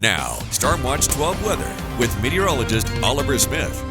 Now, Stormwatch 12 weather with meteorologist Oliver Smith.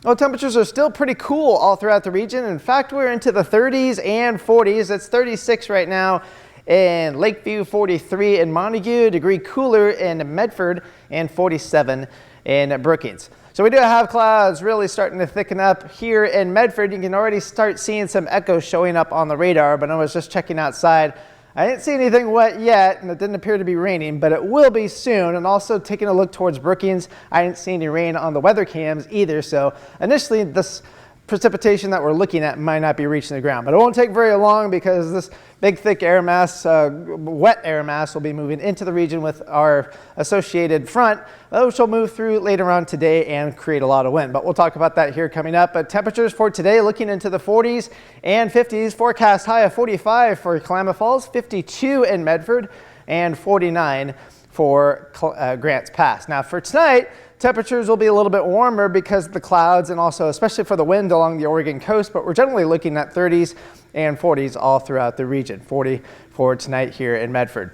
Well, temperatures are still pretty cool all throughout the region. In fact, we're into the 30s and 40s. It's 36 right now in Lakeview, 43 in Montague, a degree cooler in Medford, and 47 in Brookings. So we do have clouds really starting to thicken up here in Medford. You can already start seeing some echoes showing up on the radar, but I was just checking outside. I didn't see anything wet yet, and it didn't appear to be raining, but it will be soon. And also taking a look towards Brookings, I didn't see any rain on the weather cams either. So initially, this precipitation that we're looking at might not be reaching the ground, but it won't take very long because this big thick air mass, wet air mass, will be moving into the region with our associated front, which will move through later on today and create a lot of wind. But we'll talk about that here coming up. But temperatures for today looking into the 40s and 50s. Forecast high of 45 for Klamath Falls, 52 in Medford, and 49 for Grants Pass. Now for tonight, temperatures will be a little bit warmer because of the clouds and also especially for the wind along the Oregon coast, but we're generally looking at 30s and 40s all throughout the region. 40 for tonight here in Medford.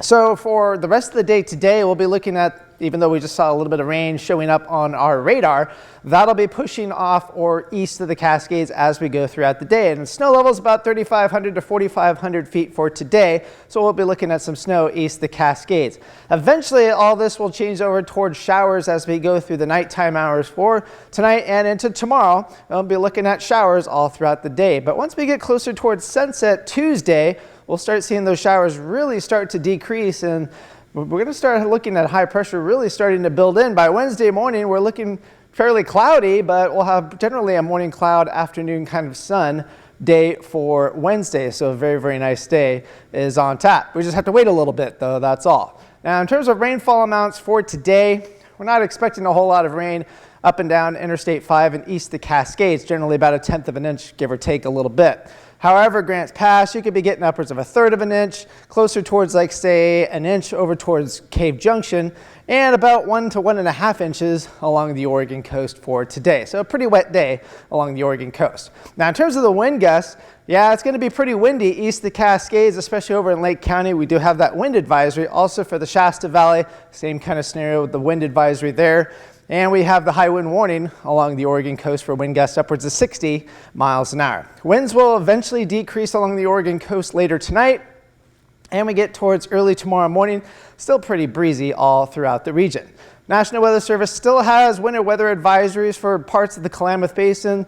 So for the rest of the day today, we'll be looking at, even though we just saw a little bit of rain showing up on our radar, that'll be pushing off or east of the Cascades as we go throughout the day. And snow levels about 3,500 to 4,500 feet for today. So we'll be looking at some snow east of the Cascades. Eventually, all this will change over towards showers as we go through the nighttime hours for tonight and into tomorrow. We'll be looking at showers all throughout the day. But once we get closer towards sunset Tuesday, we'll start seeing those showers really start to decrease, and we're going to start looking at high pressure really starting to build in. By Wednesday morning, we're looking fairly cloudy, but we'll have generally a morning cloud, afternoon kind of sun day for Wednesday. So a very, very nice day is on tap. We just have to wait a little bit though, that's all. Now in terms of rainfall amounts for today, we're not expecting a whole lot of rain up and down Interstate 5 and east of the Cascades, generally about 1/10 of an inch, give or take a little bit. However, Grants Pass, you could be getting upwards of 1/3 of an inch, closer towards like say an inch over towards Cave Junction, and about 1 to 1.5 inches along the Oregon coast for today. So a pretty wet day along the Oregon coast. Now in terms of the wind gusts, yeah, it's going to be pretty windy east of the Cascades, especially over in Lake County. We do have that wind advisory also for the Shasta Valley, same kind of scenario with the wind advisory there. And we have the high wind warning along the Oregon coast for wind gusts upwards of 60 miles an hour. Winds will eventually decrease along the Oregon coast later tonight, and we get towards early tomorrow morning, still pretty breezy all throughout the region. National Weather Service still has winter weather advisories for parts of the Klamath Basin,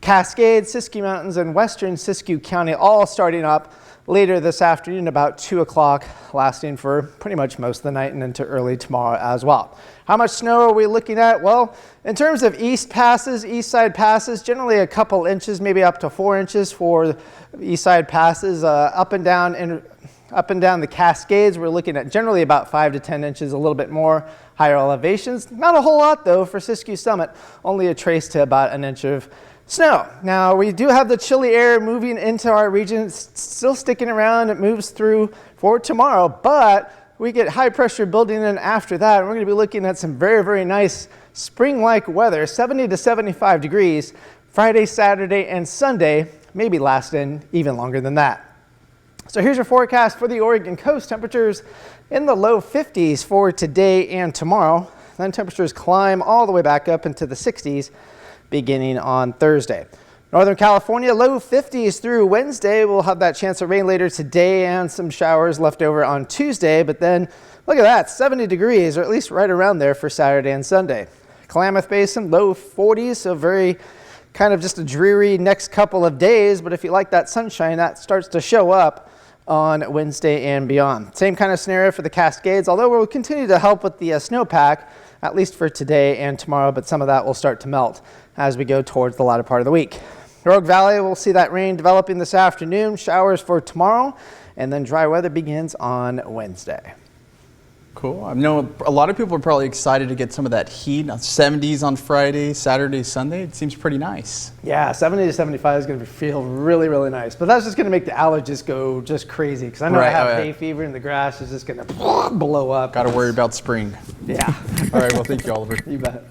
Cascades, Siskiyou Mountains, and western Siskiyou County, all starting up later this afternoon about 2 o'clock, lasting for pretty much most of the night and into early tomorrow as well. How much snow are we looking at? Well, in terms of east side passes, generally a couple inches, maybe up to 4 inches for east side passes. Up and down the Cascades, we're looking at generally about 5 to 10 inches, a little bit more higher elevations. Not a whole lot though for Siskiyou Summit, only a trace to about an inch of snow. Now we do have the chilly air moving into our region. It's still sticking around. It moves through for tomorrow, but we get high pressure building in after that. And we're going to be looking at some very, very nice spring-like weather, 70 to 75 degrees, Friday, Saturday, and Sunday, maybe lasting even longer than that. So here's your forecast for the Oregon coast. Temperatures in the low 50s for today and tomorrow. Then temperatures climb all the way back up into the 60s beginning on Thursday. Northern California, low 50s through Wednesday. We'll have that chance of rain later today and some showers left over on Tuesday. But then look at that, 70 degrees, or at least right around there for Saturday and Sunday. Klamath Basin, low 40s, so very kind of just a dreary next couple of days. But if you like that sunshine, that starts to show up on Wednesday and beyond. Same kind of scenario for the Cascades, although we'll continue to help with the snowpack, at least for today and tomorrow, but some of that will start to melt as we go towards the latter part of the week. Rogue Valley, we'll see that rain developing this afternoon, showers for tomorrow, and then dry weather begins on Wednesday. Cool. I know a lot of people are probably excited to get some of that heat. 70s on Friday, Saturday, Sunday. It seems pretty nice. Yeah, 70 to 75 is going to feel really, really nice. But that's just going to make the allergies go just crazy. Because I know I have hay fever and the grass is just going to blow up. Got to worry about spring. Yeah. All right. Well, thank you, Oliver. You bet.